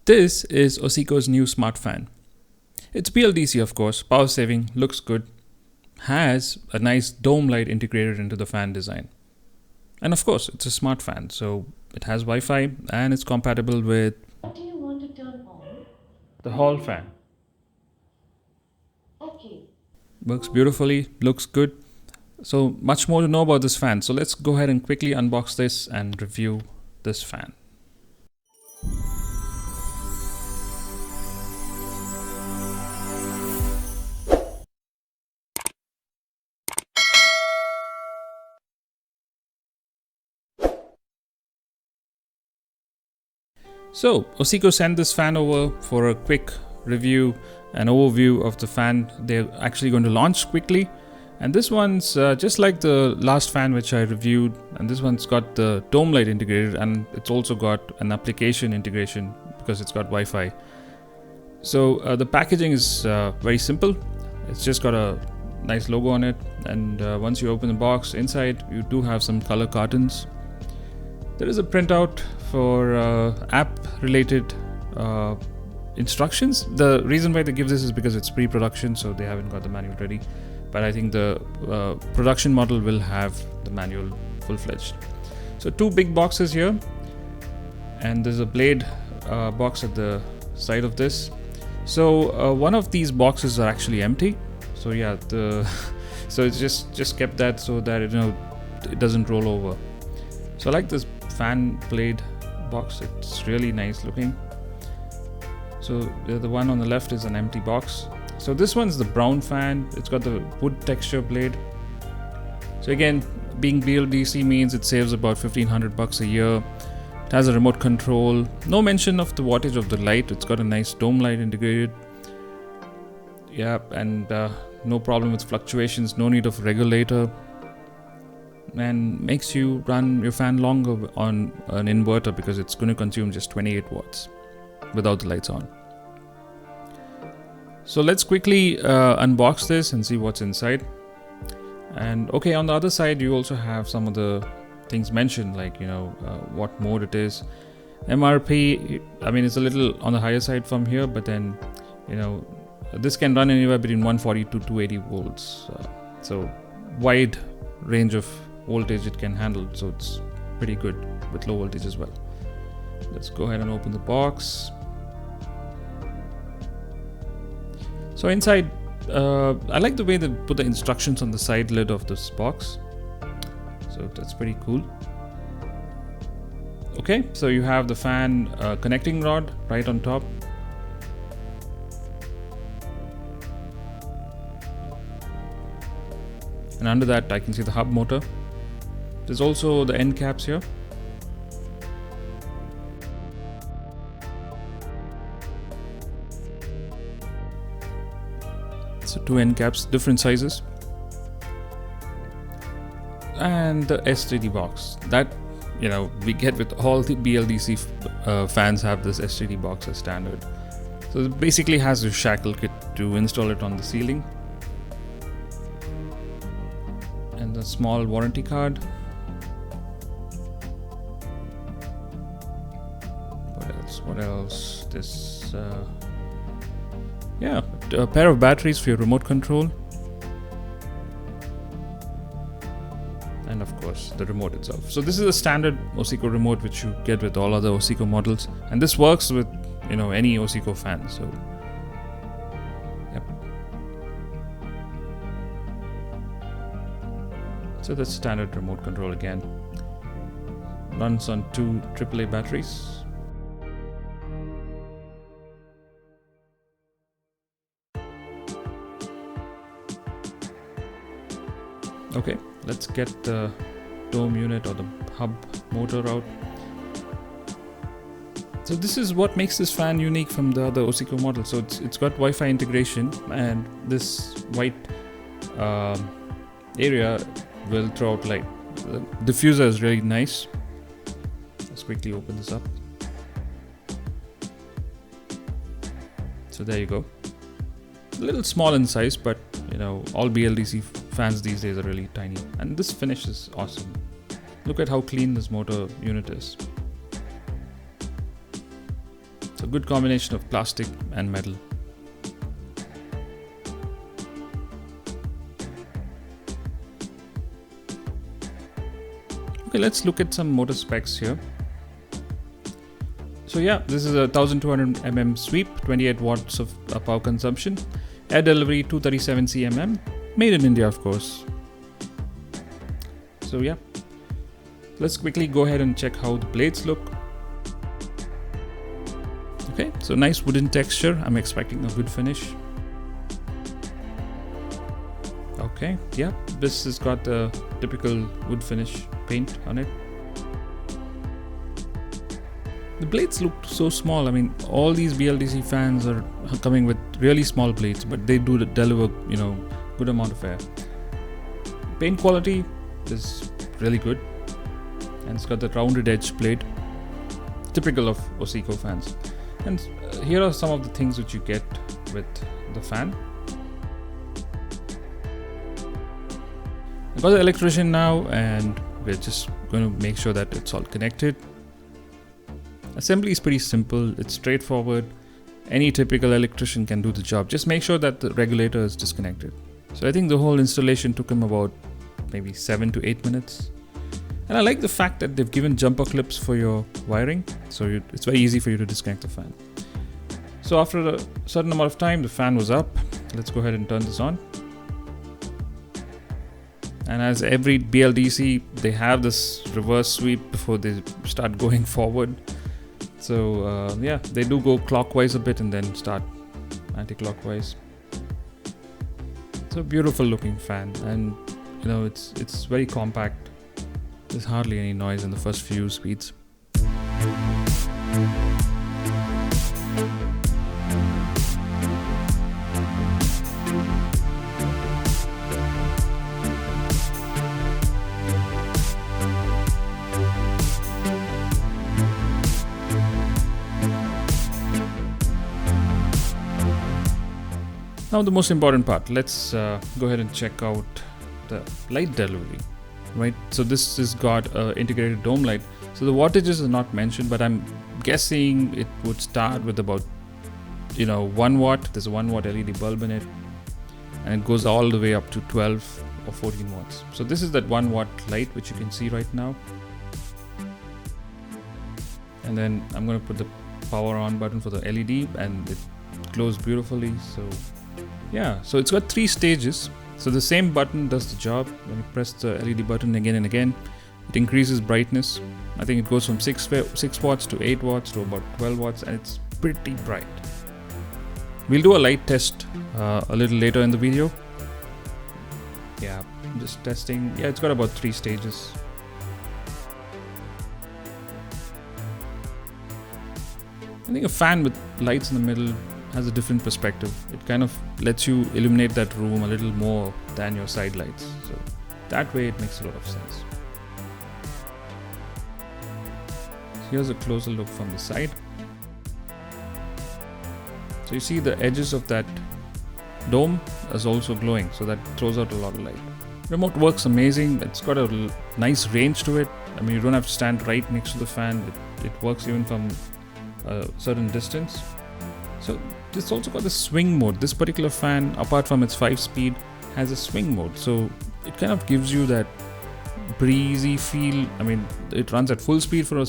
This is Oceco's new smart fan. It's BLDC, of course, power saving, looks good, has a nice dome light integrated into the fan design. And of course, it's a smart fan, so it has Wi-Fi and it's compatible with What do you want to turn on? the hall fan. Okay. Works beautifully, looks good. So much more to know about this fan. So let's go ahead and quickly unbox this and review this fan. So Oceco sent this fan over for a quick review and overview of the fan. They're actually going to launch quickly, and this one's just like the last fan which I reviewed, and this one's got the dome light integrated, and it's also got an application integration because it's got Wi-Fi. So the packaging is very simple. It's just got a nice logo on it, and once you open the box, inside you do have some color cartons. There is a printout for app related instructions. The reason why they give this is because it's pre-production, so they haven't got the manual ready, but I think the production model will have the manual full-fledged. So two big boxes here, and there's a blade box at the side of this. So one of these boxes are actually empty, so yeah, so it's just kept that so that it doesn't roll over. So I like this fan blade box, it's really nice looking. So the one on the left is an empty box. So this one's the brown fan. It's got the wood texture blade. So again, being BLDC means it saves about $1,500 a year. It has a remote control. No mention of the wattage of the light. It's got a nice dome light integrated. Yeah, and no problem with fluctuations, no need of regulator. And makes you run your fan longer on an inverter because it's going to consume just 28 watts without the lights on. So let's quickly unbox this and see what's inside. And okay, on the other side you also have some of the things mentioned, like what mode it is. MRP, I mean, it's a little on the higher side from here, but then this can run anywhere between 140 to 280 volts, so wide range of voltage it can handle, so it's pretty good with low voltage as well. Let's go ahead and open the box. So inside, I like the way they put the instructions on the side lid of this box, so that's pretty cool. Okay, so you have the fan connecting rod right on top. And under that I can see the hub motor. There's also the end caps here. So two end caps, different sizes. And the STD box that we get with all the BLDC fans have this STD box as standard. So it basically has a shackle kit to install it on the ceiling. And a small warranty card. What else? This a pair of batteries for your remote control, and of course the remote itself. So this is a standard Oceco remote which you get with all other Oceco models, and this works with any Oceco fan. So yep. So that's standard remote control again. Runs on two AAA batteries. Okay, let's get the dome unit or the hub motor out. So this is what makes this fan unique from the other Oceco model. So it's got Wi-Fi integration, and this white area will throw out light. The diffuser is really nice. Let's quickly open this up. So there you go. A little small in size, but all BLDC fans these days are really tiny, and this finish is awesome. Look at how clean this motor unit is. It's a good combination of plastic and metal. Okay, let's look at some motor specs here. So yeah, this is a 1200 mm sweep, 28 watts of power consumption, air delivery 237 cmm, made in India of course. So yeah, let's quickly go ahead and check how the blades look. Okay, so nice wooden texture. I'm expecting a good finish. Okay, yeah, this has got the typical wood finish paint on it. The blades look so small. I mean, all these BLDC fans are coming with really small blades, but they do deliver, good amount of air. Paint quality is really good, and it's got the rounded edge blade, typical of Oceco fans. And here are some of the things which you get with the fan. I've got the electrician now, and we're just going to make sure that it's all connected. Assembly is pretty simple, it's straightforward. Any typical electrician can do the job. Just make sure that the regulator is disconnected. So I think the whole installation took him about maybe 7 to 8 minutes. And I like the fact that they've given jumper clips for your wiring, so it's very easy for you to disconnect the fan. So after a certain amount of time, the fan was up. Let's go ahead and turn this on. And as every BLDC, they have this reverse sweep before they start going forward. So yeah, they do go clockwise a bit and then start anti-clockwise. It's a beautiful looking fan, and it's very compact. There's hardly any noise in the first few speeds. Now the most important part, let's go ahead and check out the light delivery, right? So this has got integrated dome light. So the wattages are not mentioned, but I'm guessing it would start with about 1 watt. There's a 1 watt LED bulb in it, and it goes all the way up to 12 or 14 watts. So this is that 1 watt light which you can see right now. And then I'm going to put the power on button for the LED, and it glows beautifully. So yeah, so it's got 3 stages. So the same button does the job. When you press the LED button again and again, it increases brightness. I think it goes from 6 watts to 8 watts to about 12 watts, and it's pretty bright. We'll do a light test a little later in the video. Yeah, just testing. Yeah, it's got about 3 stages. I think a fan with lights in the middle has a different perspective. It kind of lets you illuminate that room a little more than your side lights. So that way it makes a lot of sense. Here's a closer look from the side. So you see the edges of that dome is also glowing, so that throws out a lot of light. Remote works amazing. It's got a nice range to it. I mean, you don't have to stand right next to the fan. It works even from a certain distance. So this also got the swing mode. This particular fan, apart from its 5-speed, has a swing mode. So it kind of gives you that breezy feel. I mean, it runs at full speed for a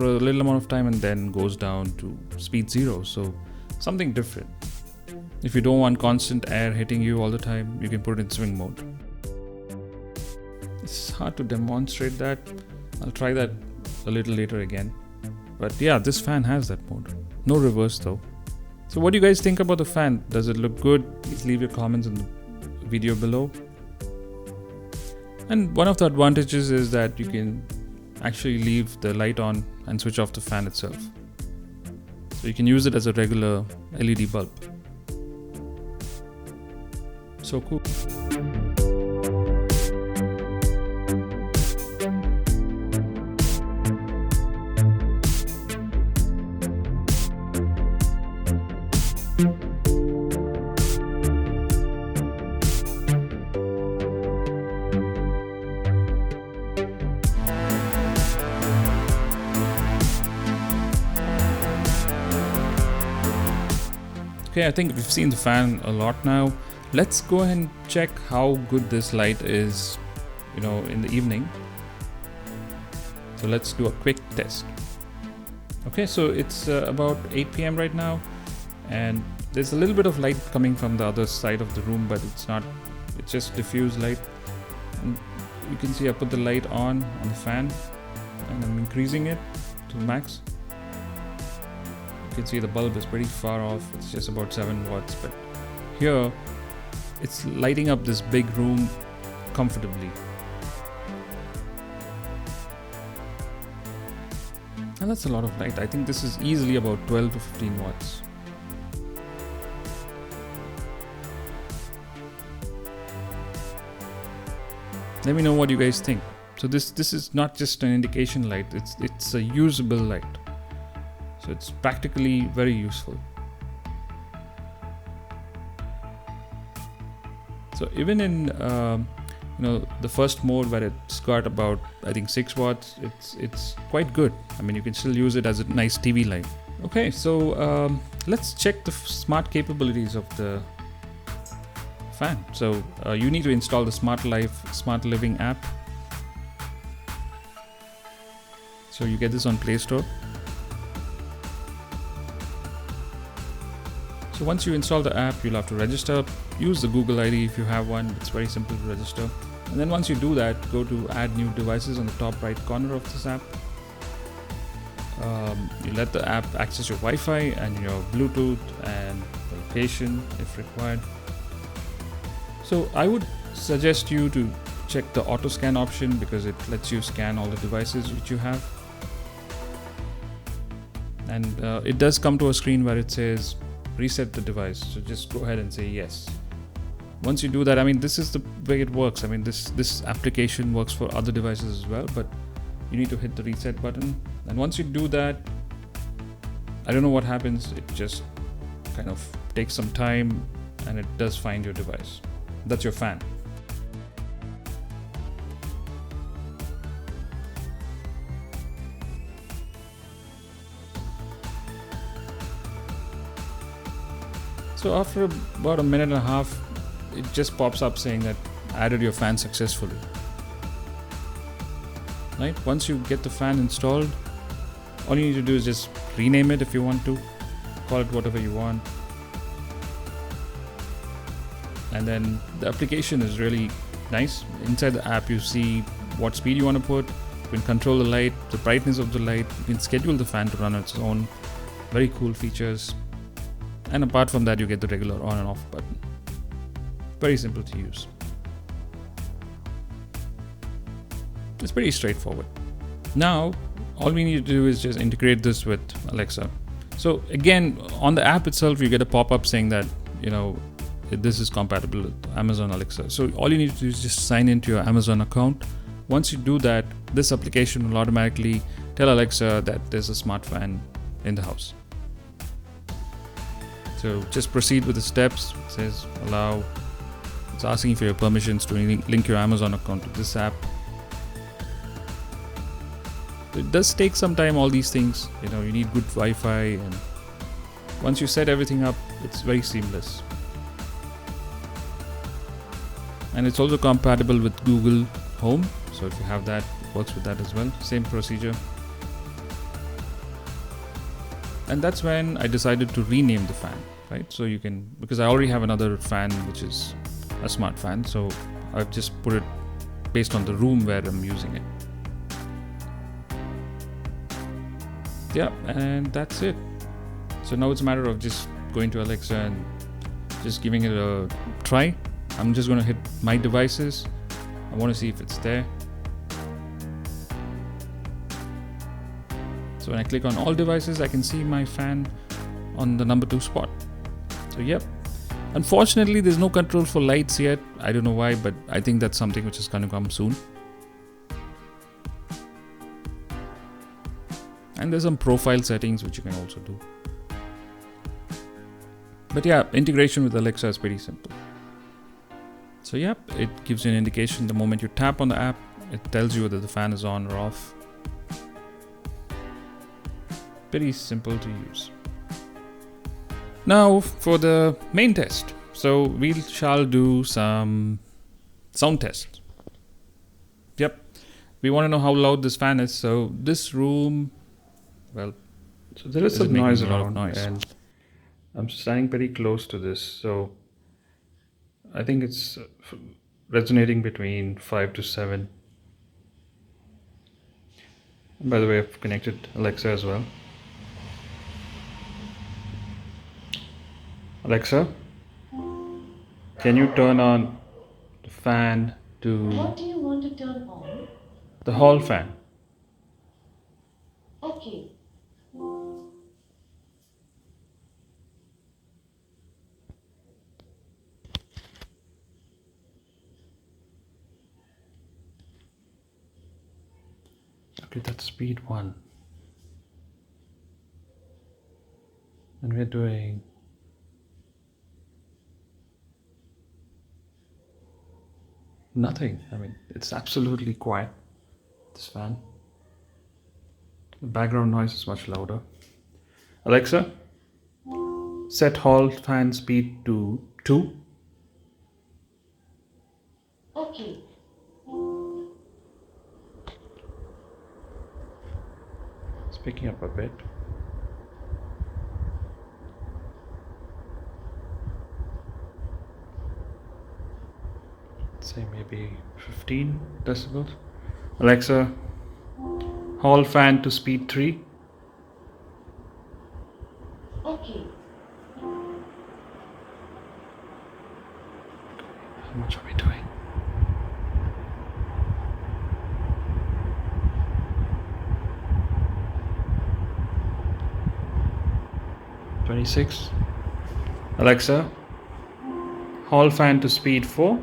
little amount of time and then goes down to speed 0. So something different. If you don't want constant air hitting you all the time, you can put it in swing mode. It's hard to demonstrate that. I'll try that a little later again. But yeah, this fan has that mode. No reverse though. So what do you guys think about the fan? Does it look good? Please leave your comments in the video below. And one of the advantages is that you can actually leave the light on and switch off the fan itself. So you can use it as a regular LED bulb. So cool. Okay, I think we've seen the fan a lot now. Let's go ahead and check how good this light is, in the evening. So let's do a quick test. Okay, so it's about 8 p.m. right now, and there's a little bit of light coming from the other side of the room, but it's just diffuse light. And you can see I put the light on the fan, and I'm increasing it to max. You can see the bulb is pretty far off. It's just about 7 watts, but here it's lighting up this big room comfortably. And that's a lot of light. I think this is easily about 12 to 15 watts. Let me know what you guys think. So this is not just an indication light, it's a usable light. So it's practically very useful. So even in the first mode where it's got about, I think, 6 watts, it's quite good. I mean, you can still use it as a nice TV light. Okay, so let's check the smart capabilities of the fan. So you need to install the Smart Living app. So you get this on Play Store. So once you install the app, you'll have to register. Use the Google ID if you have one. It's very simple to register. And then once you do that, go to add new devices on the top right corner of this app. You let the app access your Wi-Fi and your Bluetooth and location if required. So I would suggest you to check the auto scan option because it lets you scan all the devices which you have. And it does come to a screen where it says reset the device. So just go ahead and say yes. Once you do that, I mean, this is the way it works. I mean, this application works for other devices as well, but you need to hit the reset button. And once you do that, I don't know what happens. It just kind of takes some time and it does find your device. That's your fan. So after about a minute and a half, it just pops up saying that added your fan successfully. Right? Once you get the fan installed, all you need to do is just rename it if you want to. Call it whatever you want. And then the application is really nice. Inside the app, you see what speed you want to put. You can control the light, the brightness of the light. You can schedule the fan to run on its own. Very cool features. And apart from that, you get the regular on and off button. Very simple to use. It's pretty straightforward. Now, all we need to do is just integrate this with Alexa. So again, on the app itself, you get a pop-up saying that, this is compatible with Amazon Alexa. So all you need to do is just sign into your Amazon account. Once you do that, this application will automatically tell Alexa that there's a smart fan in the house. So just proceed with the steps. It says allow. It's asking for your permissions to link your Amazon account to this app. It does take some time, all these things. You need good Wi-Fi, and once you set everything up, it's very seamless. And it's also compatible with Google Home. So if you have that, it works with that as well. Same procedure. And that's when I decided to rename the fan, right? So you can, because I already have another fan, which is a smart fan. So I've just put it based on the room where I'm using it. Yeah, and that's it. So now it's a matter of just going to Alexa and just giving it a try. I'm just going to hit my devices. I want to see if it's there. So when I click on all devices, I can see my fan on the number 2 spot. So yep. Unfortunately, there's no control for lights yet. I don't know why, but I think that's something which is going to come soon. And there's some profile settings which you can also do. But yeah, integration with Alexa is pretty simple. So yeah, it gives you an indication the moment you tap on the app, it tells you whether the fan is on or off. Pretty simple to use. Now for the main test. So we shall do some sound test. Yep. We want to know how loud this fan is. So this room, well, So there is Is it some making noise a lot of around, noise? and I'm standing pretty close to this, so I think it's resonating between 5 to 7. And by the way, I've connected Alexa as well. Alexa, can you turn on the fan to What do you want to turn on? the hall fan? Okay. Okay, that's speed 1. And we're doing nothing. I mean, it's absolutely quiet, this fan. The background noise is much louder. Alexa, set hall fan speed to 2. Okay. It's picking up a bit. Say maybe 15 decibels. Alexa, hall fan to speed 3. Okay. How much are we doing? $26. Alexa, hall fan to speed 4.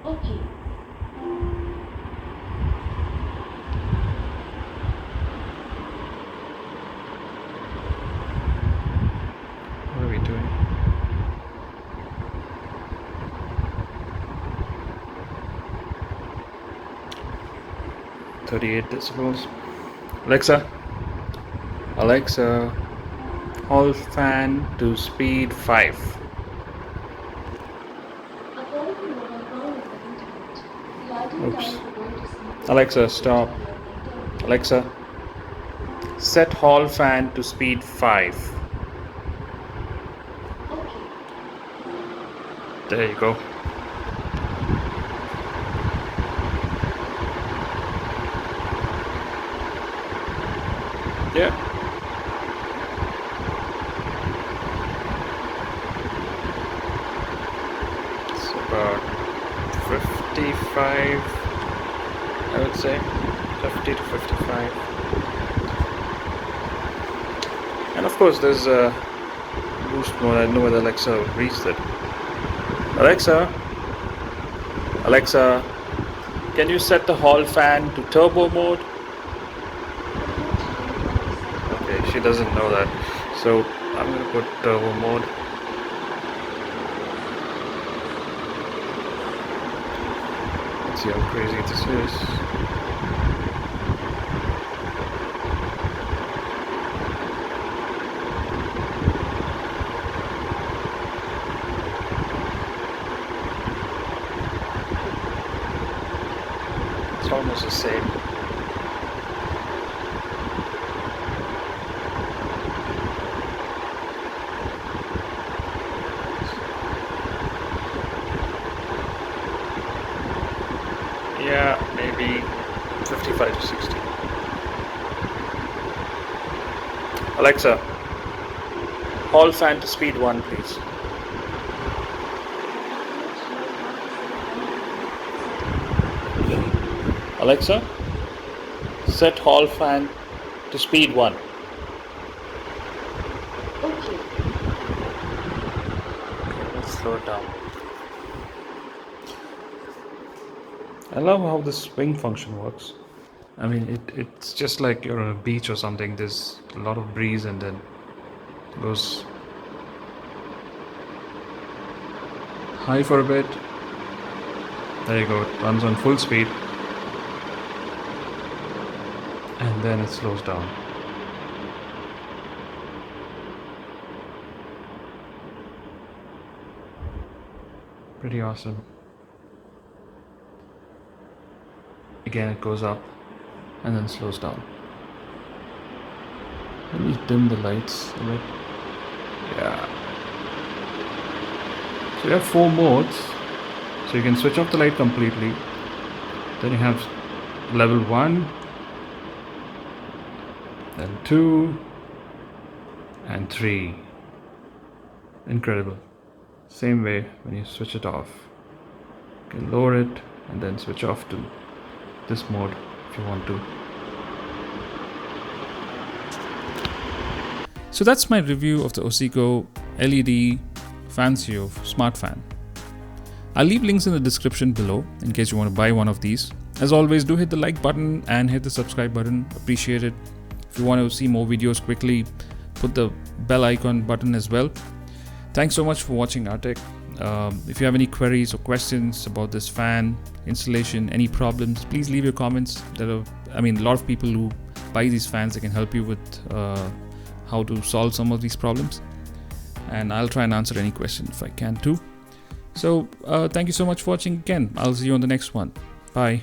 Okay. What are we doing? $38 decibels. Alexa, hall fan to speed 5. According to what I found on the internet, the ideal Oops. time for going to sleep is Alexa, stop. between 11 and 10. Alexa, set hall fan to speed 5. Okay. There you go. Yeah. It's about 55, I would say. 50 to 55. And of course, there's a boost mode. I don't know whether Alexa will reach that. Alexa, can you set the hall fan to turbo mode? Okay, she doesn't know that. So I'm going to put turbo mode. Let's see how crazy this is. It's almost the same. Yeah, maybe 55 to 60. Alexa, hall fan to speed 1, please. Alexa, set hall fan to speed 1. Okay. Let's slow it down. I love how the swing function works. I mean, it's just like you're on a beach or something. There's a lot of breeze and then it goes high for a bit. There you go, it runs on full speed. And then it slows down. Pretty awesome. Again, it goes up and then slows down. Let me dim the lights a bit. Yeah. So you have 4 modes. So you can switch off the light completely. Then you have level 1, then 2, and 3. Incredible. Same way when you switch it off. You can lower it and then switch off to this mode if you want to. So that's my review of the Oceco LED Fansio Smart Fan. I'll leave links in the description below in case you want to buy one of these. As always, do hit the like button and hit the subscribe button. Appreciate it. If you want to see more videos quickly, put the bell icon button as well. Thanks so much for watching Rtech. If you have any queries or questions about this fan installation, any problems, please leave your comments. A lot of people who buy these fans, they can help you with how to solve some of these problems. And I'll try and answer any question if I can too. So thank you so much for watching again. I'll see you on the next one. Bye.